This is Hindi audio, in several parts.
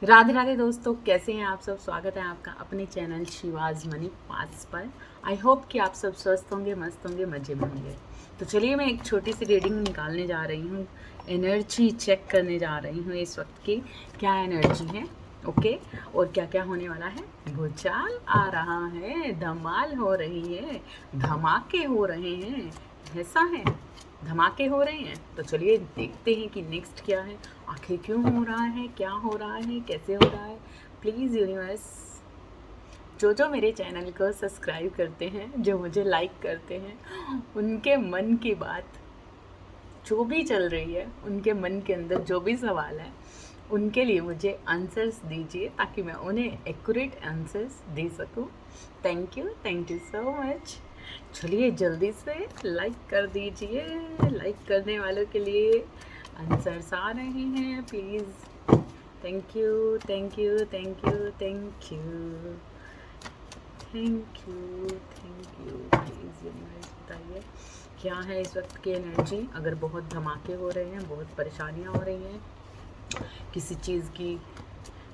राधे राधे दोस्तों, कैसे हैं आप सब। स्वागत है आपका अपने चैनल शिवाज मनी पास पर। आई होप कि आप सब स्वस्थ होंगे, मस्त होंगे, मज़े में होंगे। तो चलिए मैं एक छोटी सी रीडिंग निकालने जा रही हूँ, एनर्जी चेक करने जा रही हूँ इस वक्त की क्या एनर्जी है। ओके, और क्या क्या होने वाला है। भूचाल आ रहा है, धमाल हो रही है, धमाके हो रहे हैं, ऐसा है, धमाके हो रहे हैं। तो चलिए देखते हैं कि नेक्स्ट क्या है, आखिर क्यों हो रहा है, क्या हो रहा है, कैसे हो रहा है। प्लीज़ यूनिवर्स, जो मेरे चैनल को सब्सक्राइब करते हैं, जो मुझे लाइक करते हैं, उनके मन की बात जो भी चल रही है, उनके मन के अंदर जो भी सवाल है, उनके लिए मुझे आंसर्स दीजिए ताकि मैं उन्हें एक्यूरेट आंसर्स दे सकूं। Thank you so much. चलिए जल्दी से लाइक कर दीजिए, लाइक करने वालों के लिए आंसर्स आ रहे हैं please. Thank you thank you thank you thank you thank you thank you. Please universe बताइए क्या है इस वक्त की एनर्जी। अगर बहुत धमाके हो रहे हैं, बहुत परेशानियां हो रही हैं, किसी चीज़ की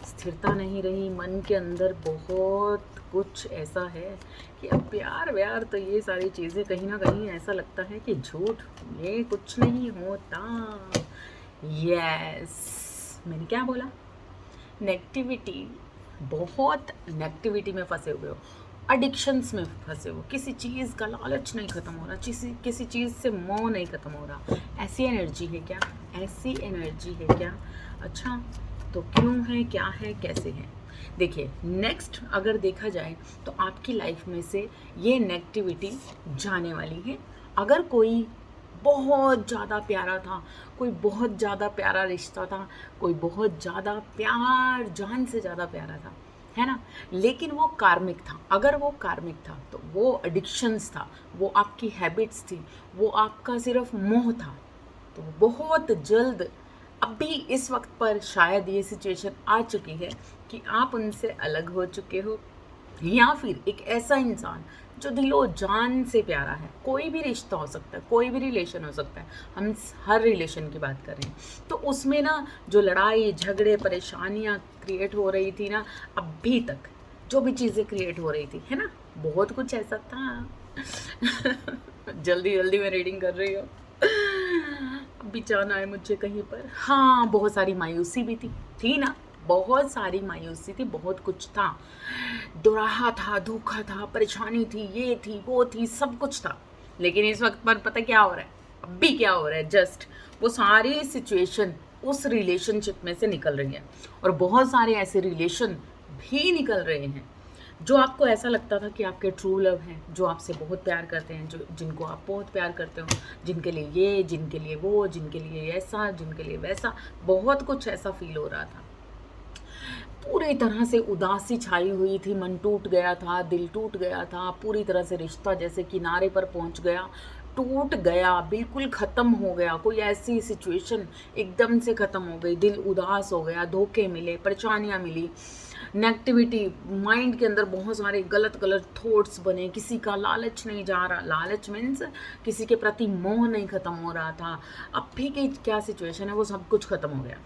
स्थिरता नहीं रही, मन के अंदर बहुत कुछ ऐसा है कि अब प्यार व्यार तो ये सारी चीज़ें कहीं ना कहीं ऐसा लगता है कि झूठ, ये कुछ नहीं होता। यस, मैंने क्या बोला, नेगेटिविटी, बहुत नेगेटिविटी में फंसे हुए हो, एडिक्शंस में फंसे हो, किसी चीज़ का लालच नहीं ख़त्म हो रहा, किसी चीज़ से मोह नहीं ख़त्म हो रहा। ऐसी एनर्जी है क्या, ऐसी एनर्जी है क्या। अच्छा, तो क्यों है, क्या है, कैसे है। देखिए नेक्स्ट अगर देखा जाए तो आपकी लाइफ में से ये नेगेटिविटी जाने वाली है। अगर कोई बहुत ज़्यादा प्यारा था, कोई बहुत ज़्यादा प्यारा रिश्ता था, कोई बहुत ज़्यादा प्यार, जान से ज़्यादा प्यारा था, है ना, लेकिन वो कार्मिक था। अगर वो कार्मिक था तो वो एडिक्शंस था, वो आपकी हैबिट्स थी, वो आपका सिर्फ मोह था। तो बहुत जल्द अभी इस वक्त पर शायद ये सिचुएशन आ चुकी है कि आप उनसे अलग हो चुके हो, या फिर एक ऐसा इंसान जो दिलो जान से प्यारा है। कोई भी रिश्ता हो सकता है, कोई भी रिलेशन हो सकता है, हम हर रिलेशन की बात कर रहे हैं। तो उसमें ना जो लड़ाई झगड़े परेशानियां क्रिएट हो रही थी ना, अभी तक जो भी चीज़ें क्रिएट हो रही थी, है ना, बहुत कुछ ऐसा था। जल्दी जल्दी मैं रीडिंग कर रही हूँ, अभी जाना है मुझे कहीं पर। हाँ, बहुत सारी मायूसी भी थी ना, बहुत सारी मायूसी थी, बहुत कुछ था, दुराहा था, धोखा था, परेशानी थी, ये थी, वो थी, सब कुछ था। लेकिन इस वक्त पर पता क्या हो रहा है, अभी क्या हो रहा है, जस्ट वो सारी सिचुएशन उस रिलेशनशिप में से निकल रही है। और बहुत सारे ऐसे रिलेशन भी निकल रहे हैं जो आपको ऐसा लगता था कि आपके ट्रू लव हैं, जो आपसे बहुत प्यार करते हैं, जो जिनको आप बहुत प्यार करते हो, जिनके लिए ये, जिनके लिए वो, जिनके लिए ऐसा, जिनके लिए वैसा, बहुत कुछ ऐसा फील हो रहा था। पूरी तरह से उदासी छाई हुई थी, मन टूट गया था, दिल टूट गया था, पूरी तरह से रिश्ता जैसे किनारे पर पहुंच गया, टूट गया, बिल्कुल ख़त्म हो गया। कोई ऐसी सिचुएशन एकदम से ख़त्म हो गई, दिल उदास हो गया, धोखे मिले, परेशानियाँ मिली, नेगेटिविटी, माइंड के अंदर बहुत सारे गलत गलत थॉट्स बने, किसी का लालच नहीं जा रहा, लालच मीन्स किसी के प्रति मोह नहीं ख़त्म हो रहा था। अब भी की क्या सिचुएशन है, वो सब कुछ ख़त्म हो गया,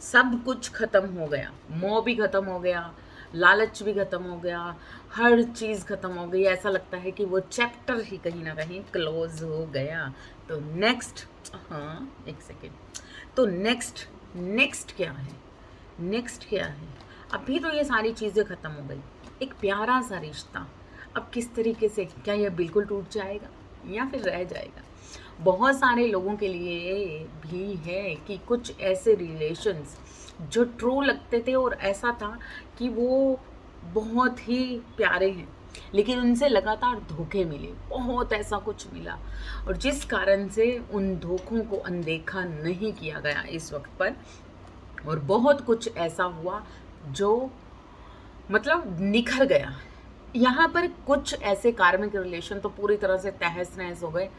सब कुछ ख़त्म हो गया, मोह भी ख़त्म हो गया, लालच भी ख़त्म हो गया, हर चीज़ ख़त्म हो गई। ऐसा लगता है कि वो चैप्टर ही कहीं ना कहीं क्लोज हो गया। तो नेक्स्ट, हाँ एक सेकेंड, तो नेक्स्ट नेक्स्ट क्या है, नेक्स्ट क्या है। अभी तो ये सारी चीज़ें ख़त्म हो गई, एक प्यारा सा रिश्ता, अब किस तरीके से, क्या ये बिल्कुल टूट जाएगा या फिर रह जाएगा। बहुत सारे लोगों के लिए भी है कि कुछ ऐसे रिलेशंस जो ट्रू लगते थे और ऐसा था कि वो बहुत ही प्यारे हैं, लेकिन उनसे लगातार धोखे मिले, बहुत ऐसा कुछ मिला, और जिस कारण से उन धोखों को अनदेखा नहीं किया गया इस वक्त पर। और बहुत कुछ ऐसा हुआ जो मतलब निखर गया। यहाँ पर कुछ ऐसे कार्मिक रिलेशन तो पूरी तरह से तहस नहस हो गए,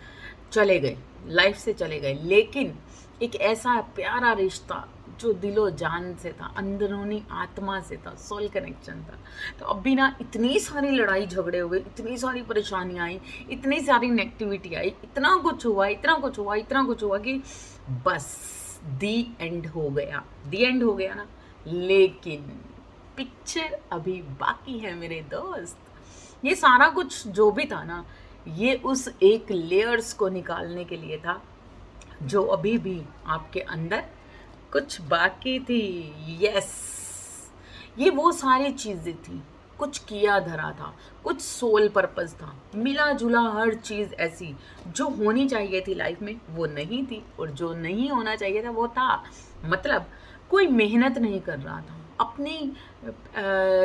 चले गए, लाइफ से चले गए, लेकिन एक ऐसा प्यारा रिश्ता जो दिलो जान से था, अंदरूनी आत्मा से था, सोल कनेक्शन था। तो अभी ना इतनी सारी लड़ाई झगड़े हुए, इतनी सारी परेशानियाँ आई, इतनी सारी नेगेटिविटी आई, इतना कुछ हुआ, इतना कुछ हुआ, इतना कुछ हुआ कि बस दी एंड हो गया, दी एंड हो गया ना। लेकिन पिक्चर अभी बाकी है मेरे दोस्त। ये सारा कुछ जो भी था ना, ये उस एक लेयर्स को निकालने के लिए था जो अभी भी आपके अंदर कुछ बाकी थी। यस, ये वो सारी चीज़ें थी, कुछ किया धरा था, कुछ सोल पर्पस था, मिला जुला हर चीज़ ऐसी जो होनी चाहिए थी लाइफ में वो नहीं थी, और जो नहीं होना चाहिए था वो था। मतलब कोई मेहनत नहीं कर रहा था, अपनी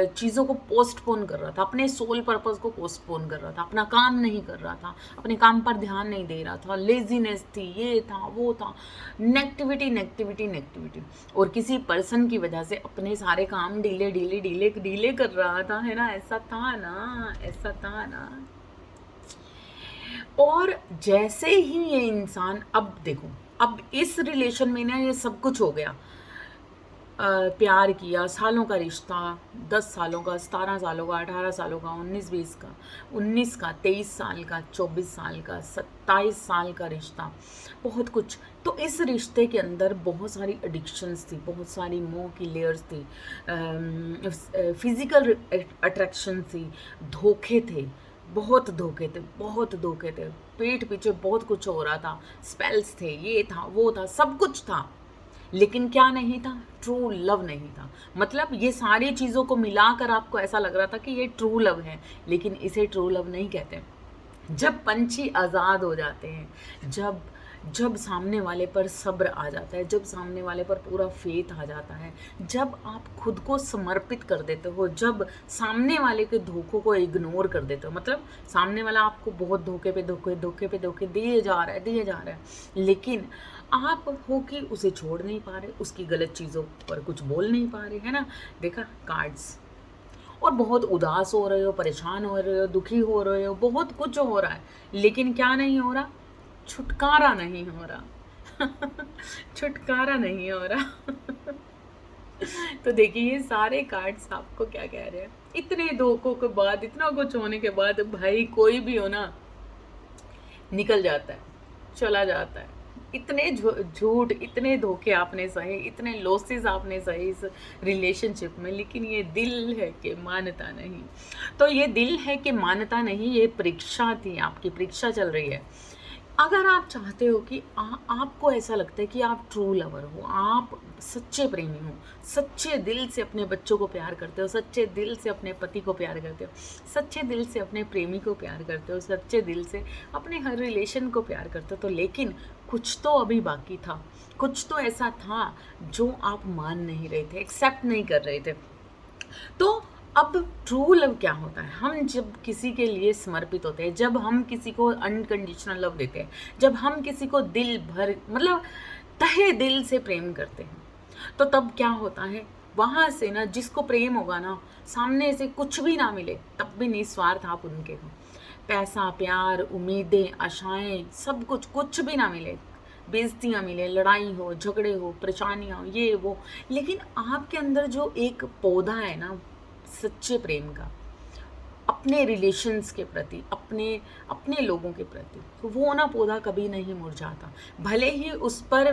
चीज़ों को पोस्टपोन कर रहा था, अपने सोल पर्पस को पोस्टपोन कर रहा था, अपना काम नहीं कर रहा था, अपने काम पर ध्यान नहीं दे रहा था, लेजीनेस थी, ये था वो था, नेगेटिविटी नेगेटिविटी नेगेटिविटी, और किसी पर्सन की वजह से अपने सारे काम डीले डीले डीले डीले कर रहा था, है ना? ऐसा था ना, ऐसा था ना। और जैसे ही ये इंसान, अब देखो, अब इस रिलेशन में ना ये सब कुछ हो गया, प्यार किया, सालों का रिश्ता, 10 सालों का, 17 सालों का, 18 सालों का, 19-20 का, 19 का, 23 साल का, 24 साल का, 27 साल का रिश्ता, बहुत कुछ। तो इस रिश्ते के अंदर बहुत सारी एडिक्शंस थी, बहुत सारी मोह की लेयर्स थी, फिजिकल अट्रैक्शन थी, धोखे थे, बहुत धोखे थे, बहुत धोखे थे, पीठ पीछे बहुत कुछ हो रहा था, स्पेल्स थे, ये था वो था, सब कुछ था। लेकिन क्या नहीं था? ट्रू लव नहीं था। मतलब ये सारी चीज़ों को मिलाकर आपको ऐसा लग रहा था कि ये ट्रू लव है, लेकिन इसे ट्रू लव नहीं कहते। जब पंछी आज़ाद हो जाते हैं, जब जब सामने वाले पर सब्र आ जाता है, जब सामने वाले पर पूरा फेथ आ जाता है, जब आप खुद को समर्पित कर देते हो, जब सामने वाले के धोखों को इग्नोर कर देते हो, मतलब सामने वाला आपको बहुत धोखे पे धोखे धोखे पे धोखे दिए जा रहा है, दिए जा रहा है, लेकिन आप हो कि उसे छोड़ नहीं पा रहे, उसकी गलत चीज़ों पर कुछ बोल नहीं पा रहे, है ना? देखा कार्ड्स। और बहुत उदास हो रहे हो, परेशान हो रहे हो, दुखी हो रहे हो, बहुत कुछ हो रहा है, लेकिन क्या नहीं हो रहा? छुटकारा नहीं हो रहा। छुटकारा नहीं हो रहा। तो देखिए ये सारे कार्ड्स आपको क्या कह रहे हैं? इतने धोखों के बाद, इतना कुछ होने के बाद, भाई कोई भी हो ना, निकल जाता है, चला जाता है। इतने झूठ, इतने धोखे आपने सहे, इतने लॉसेस आपने सहे इस रिलेशनशिप में, लेकिन ये दिल है कि मानता नहीं। तो ये दिल है कि मानता नहीं, ये परीक्षा थी, आपकी परीक्षा चल रही है। अगर आप चाहते हो कि आपको ऐसा लगता है कि आप ट्रू लवर हो, आप सच्चे प्रेमी हो, सच्चे दिल से अपने बच्चों को प्यार करते हो, सच्चे दिल से अपने पति को प्यार करते हो, सच्चे दिल से अपने प्रेमी को प्यार करते हो, सच्चे दिल से अपने हर रिलेशन को प्यार करते हो, तो लेकिन कुछ तो अभी बाकी था, कुछ तो ऐसा था जो आप मान नहीं रहे थे, एक्सेप्ट नहीं कर रहे थे। तो अब ट्रू लव क्या होता है? हम जब किसी के लिए समर्पित होते हैं, जब हम किसी को अनकंडीशनल लव देते हैं, जब हम किसी को दिल भर, मतलब तहे दिल से प्रेम करते हैं, तो तब क्या होता है? वहाँ से ना, जिसको प्रेम होगा ना, सामने से कुछ भी ना मिले तब भी निस्वार्थ आप उनके हो। पैसा, प्यार, उम्मीदें, आशाएं, सब कुछ, कुछ भी ना मिले, बेइज्जतियाँ मिले, लड़ाई हो, झगड़े हो, परेशानियाँ हो, ये वो, लेकिन आपके अंदर जो एक पौधा है ना सच्चे प्रेम का, अपने रिलेशंस के प्रति, अपने अपने लोगों के प्रति, तो वो ना पौधा कभी नहीं मुरझाता। भले ही उस पर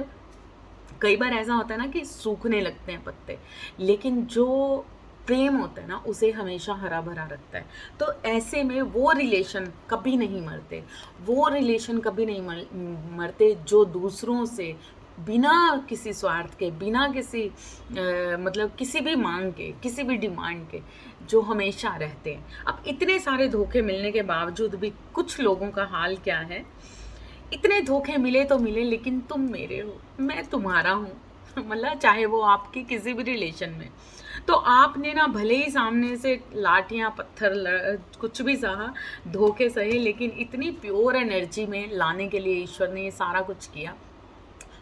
कई बार ऐसा होता है ना कि सूखने लगते हैं पत्ते, लेकिन जो प्रेम होता है ना उसे हमेशा हरा भरा रखता है। तो ऐसे में वो रिलेशन कभी नहीं मरते, वो रिलेशन कभी नहीं मरते जो दूसरों से बिना किसी स्वार्थ के, बिना किसी मतलब किसी भी मांग के, किसी भी डिमांड के, जो हमेशा रहते हैं। अब इतने सारे धोखे मिलने के बावजूद भी कुछ लोगों का हाल क्या है? इतने धोखे मिले तो मिले, लेकिन तुम मेरे हो, मैं तुम्हारा हूँ। मतलब चाहे वो आपकी किसी भी रिलेशन में, तो आपने ना भले ही सामने से लाठियाँ, पत्थर, कुछ भी सहा, धोखे सहे, लेकिन इतनी प्योर एनर्जी में लाने के लिए ईश्वर ने ये सारा कुछ किया,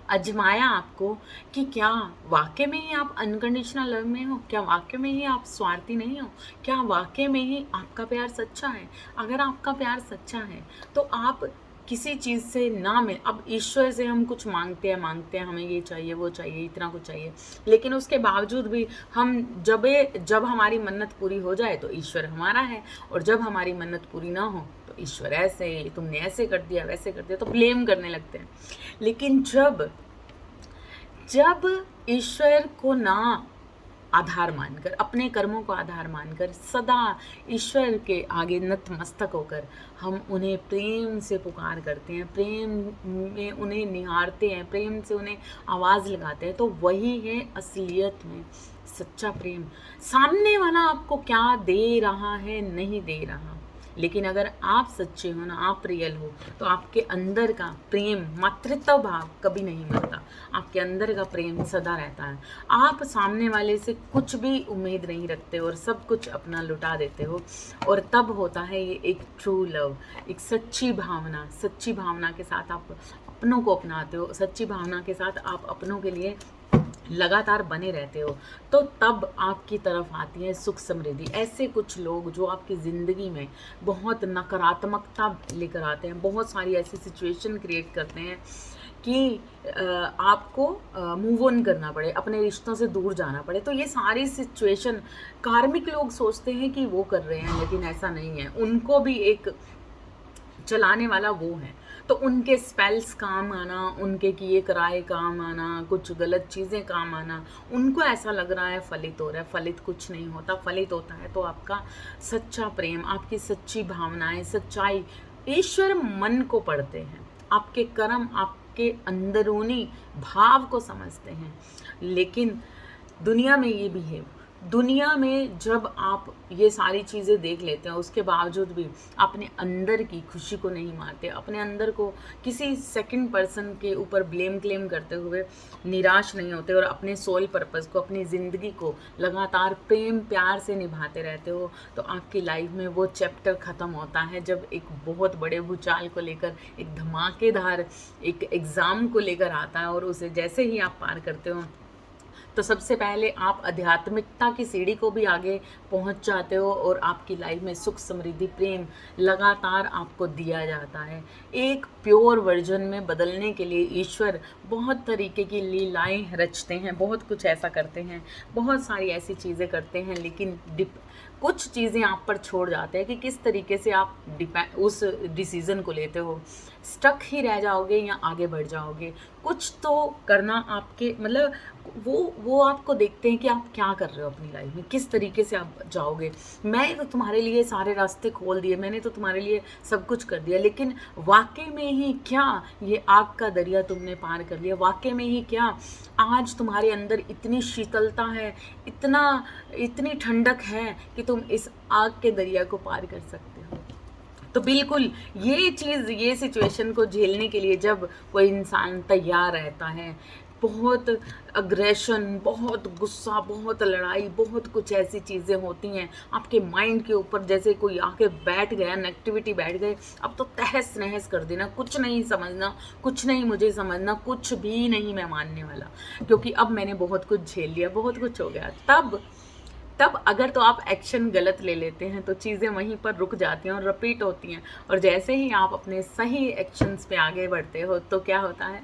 आजमाया आपको कि क्या वाकई में ही आप अनकंडीशनल लव में हो, क्या वाकई में ही आप स्वार्थी नहीं हो, क्या वाकई में ही आपका प्यार सच्चा है। अगर आपका प्यार सच्चा है तो आप किसी चीज़ से ना मिल, अब ईश्वर से हम कुछ मांगते हैं, हमें ये चाहिए, वो चाहिए, इतना कुछ चाहिए, लेकिन उसके बावजूद भी हम जब हमारी मन्नत पूरी हो जाए तो ईश्वर हमारा है, और जब हमारी मन्नत पूरी ना हो तो ईश्वर ऐसे, तुमने ऐसे कर दिया, वैसे कर दिया, तो ब्लेम करने लगते हैं। लेकिन जब ईश्वर को ना आधार मानकर, अपने कर्मों को आधार मानकर सदा ईश्वर के आगे नतमस्तक होकर हम उन्हें प्रेम से पुकार करते हैं, प्रेम में उन्हें निहारते हैं, प्रेम से उन्हें आवाज़ लगाते हैं, तो वही है असलियत में सच्चा प्रेम। सामने वाला आपको क्या दे रहा है नहीं दे रहा, लेकिन अगर आप सच्चे हो ना, आप रियल हो, तो आपके अंदर का प्रेम, मातृत्व भाव कभी नहीं मरता, आपके अंदर का प्रेम सदा रहता है। आप सामने वाले से कुछ भी उम्मीद नहीं रखते हो और सब कुछ अपना लुटा देते हो, और तब होता है ये एक ट्रू लव, एक सच्ची भावना। सच्ची भावना के साथ आप अपनों को अपनाते हो, सच्ची भावना के साथ आप अपनों के लिए लगातार बने रहते हो, तो तब आपकी तरफ आती है सुख समृद्धि। ऐसे कुछ लोग जो आपकी ज़िंदगी में बहुत नकारात्मकता लेकर आते हैं, बहुत सारी ऐसी सिचुएशन क्रिएट करते हैं कि आपको मूव ऑन करना पड़े, अपने रिश्तों से दूर जाना पड़े। तो ये सारी सिचुएशन कार्मिक लोग सोचते हैं कि वो कर रहे हैं, लेकिन ऐसा नहीं है। उनको भी एक चलाने वाला वो है, तो उनके स्पेल्स काम आना, उनके किए कराए काम आना, कुछ गलत चीज़ें काम आना, उनको ऐसा लग रहा है फलित हो रहा है। फलित कुछ नहीं होता, फलित होता है तो आपका सच्चा प्रेम, आपकी सच्ची भावनाएं, सच्चाई। ईश्वर मन को पढ़ते हैं, आपके कर्म, आपके अंदरूनी भाव को समझते हैं। लेकिन दुनिया में ये भी है, दुनिया में जब आप ये सारी चीज़ें देख लेते हैं, उसके बावजूद भी अपने अंदर की खुशी को नहीं मारते, अपने अंदर को किसी सेकंड पर्सन के ऊपर ब्लेम क्लेम करते हुए निराश नहीं होते, और अपने सोल पर्पस को, अपनी ज़िंदगी को लगातार प्रेम प्यार से निभाते रहते हो, तो आपकी लाइफ में वो चैप्टर ख़त्म होता है जब एक बहुत बड़े भूचाल को लेकर, एक धमाकेदार एक एग्ज़ाम को लेकर आता है, और उसे जैसे ही आप पार करते हो, तो सबसे पहले आप आध्यात्मिकता की सीढ़ी को भी आगे पहुंच जाते हो, और आपकी लाइफ में सुख समृद्धि प्रेम लगातार आपको दिया जाता है। एक प्योर वर्जन में बदलने के लिए ईश्वर बहुत तरीके की लीलाएं रचते हैं, बहुत कुछ ऐसा करते हैं, बहुत सारी ऐसी चीज़ें करते हैं, लेकिन कुछ चीज़ें आप पर छोड़ जाते हैं कि किस तरीके से आप उस डिसीज़न को लेते हो। स्टक ही रह जाओगे या आगे बढ़ जाओगे, कुछ तो करना आपके मतलब वो आपको देखते हैं कि आप क्या कर रहे हो अपनी लाइफ में, किस तरीके से आप जाओगे। मैंने तो तुम्हारे लिए सारे रास्ते खोल दिए, मैंने तो तुम्हारे लिए सब कुछ कर दिया, लेकिन वाकई में ही क्या ये आग का दरिया तुमने पार कर लिया? वाकई में ही क्या आज तुम्हारे अंदर इतनी शीतलता है, इतनी ठंडक है कि तुम इस आग के दरिया को पार कर सकते हो? तो बिल्कुल ये चीज़, ये सिचुएशन को झेलने के लिए जब कोई इंसान तैयार रहता है, बहुत अग्रेशन, बहुत गुस्सा, बहुत लड़ाई, बहुत कुछ ऐसी चीज़ें होती हैं आपके माइंड के ऊपर, जैसे कोई आके बैठ गया, नेगेटिविटी बैठ गए, अब तो तहस नहस कर देना, कुछ नहीं समझना, कुछ नहीं मुझे समझना, कुछ भी नहीं मैं मानने वाला, क्योंकि अब मैंने बहुत कुछ झेल लिया, बहुत कुछ हो गया। तब अगर तो आप एक्शन गलत ले लेते हैं तो चीज़ें वहीं पर रुक जाती हैं और रिपीट होती हैं, और जैसे ही आप अपने सही एक्शंस पे आगे बढ़ते हो तो क्या होता है,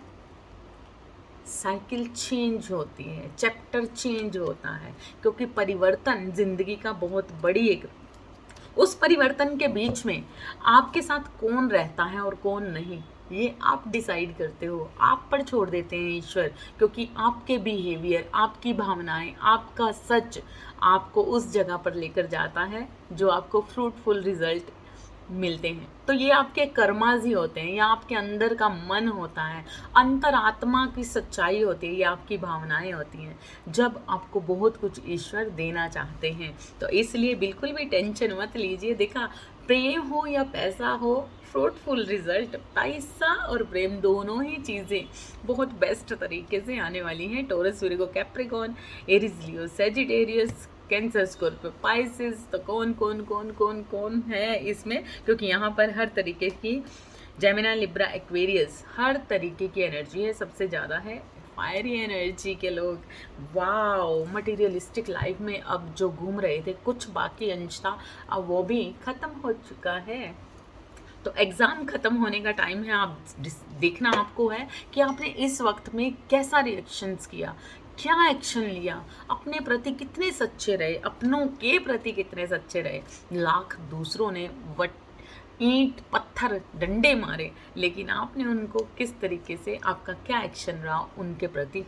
साइकिल चेंज होती है, चैप्टर चेंज होता है, क्योंकि परिवर्तन ज़िंदगी का बहुत बड़ी एक, उस परिवर्तन के बीच में आपके साथ कौन रहता है और कौन नहीं, ये आप डिसाइड करते हो, आप पर छोड़ देते हैं ईश्वर, क्योंकि आपके बिहेवियर, आपकी भावनाएं, आपका सच आपको उस जगह पर लेकर जाता है जो आपको फ्रूटफुल रिजल्ट मिलते हैं। तो ये आपके कर्माज ही होते हैं, या आपके अंदर का मन होता है, अंतरात्मा की सच्चाई होती है, ये आपकी भावनाएं होती हैं जब आपको बहुत कुछ ईश्वर देना चाहते हैं। तो इसलिए बिल्कुल भी टेंशन मत लीजिए। देखा, प्रेम हो या पैसा हो, फ्रूटफुल रिजल्ट, पैसा और प्रेम दोनों ही चीज़ें बहुत बेस्ट तरीके से आने वाली हैं। टॉरस, विर्गो, कैप्रिकॉर्न, एरीज, लियो, सेजिटेरियस, कैंसर, स्कॉर्पियो, पाइसेस, तो कौन कौन कौन कौन कौन है इसमें, क्योंकि यहाँ पर हर तरीके की, जेमिनी, लिब्रा, एक्वेरियस, हर तरीके की एनर्जी है। सबसे ज़्यादा है फायरी एनर्जी के लोग। वाओ, मटेरियलिस्टिक लाइफ में अब जो घूम रहे थे, कुछ बाकी अंश था, अब वो भी ख़त्म हो चुका है। तो एग्ज़ाम ख़त्म होने का टाइम है। आप देखना आपको है कि आपने इस वक्त में कैसा रिएक्शंस किया, क्या एक्शन लिया, अपने प्रति कितने सच्चे रहे, अपनों के प्रति कितने सच्चे रहे। लाख दूसरों ने ईंट पत्थर पत्थर डंडे मारे, लेकिन आपने उनको किस तरीके से, आपका क्या एक्शन रहा उनके प्रति,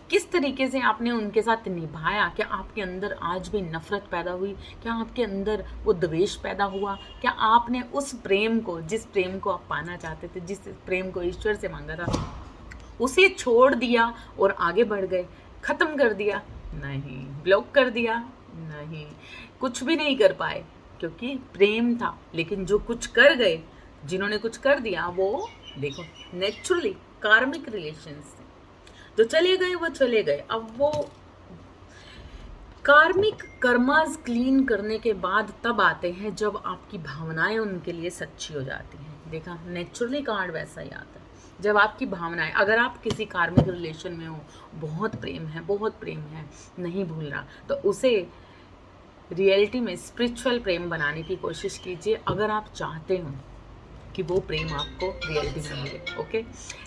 किस तरीके से आपने उनके साथ निभाया। क्या आपके अंदर आज भी नफ़रत पैदा हुई? क्या आपके अंदर वो द्वेष पैदा हुआ? क्या आपने उस प्रेम को, जिस प्रेम को आप पाना चाहते थे, जिस प्रेम को ईश्वर से मांगा था, उसे छोड़ दिया और आगे बढ़ गए? ख़त्म कर दिया? नहीं। ब्लॉक कर दिया? नहीं। कुछ भी नहीं कर पाए, क्योंकि प्रेम था। लेकिन जो कुछ कर गए, जिन्होंने कुछ कर दिया, वो देखो नेचुरली कार्मिक रिलेशंस थे। जो चले गए वो चले गए। अब वो कार्मिक कर्मास क्लीन करने के बाद तब आते हैं जब आपकी भावनाएं उनके लिए सच्ची हो जाती हैं। देखा, नेचुरली कार्ड वैसा ही आता है। जब आपकी भावनाएं, अगर आप किसी कार्मिक रिलेशन में हो, बहुत प्रेम है, नहीं भूल रहा, तो उसे रियलिटी में स्पिरिचुअल प्रेम बनाने की कोशिश कीजिए, अगर आप चाहते हो कि वो प्रेम आपको रियलिटी में मिले। Okay,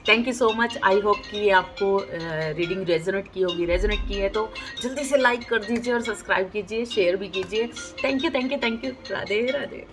thank you so much. I hope कि आपको रीडिंग रेजोनेट की होगी। रेजोनेट की है तो जल्दी से लाइक कर दीजिए और सब्सक्राइब कीजिए, शेयर भी कीजिए। Thank you. राधे राधे।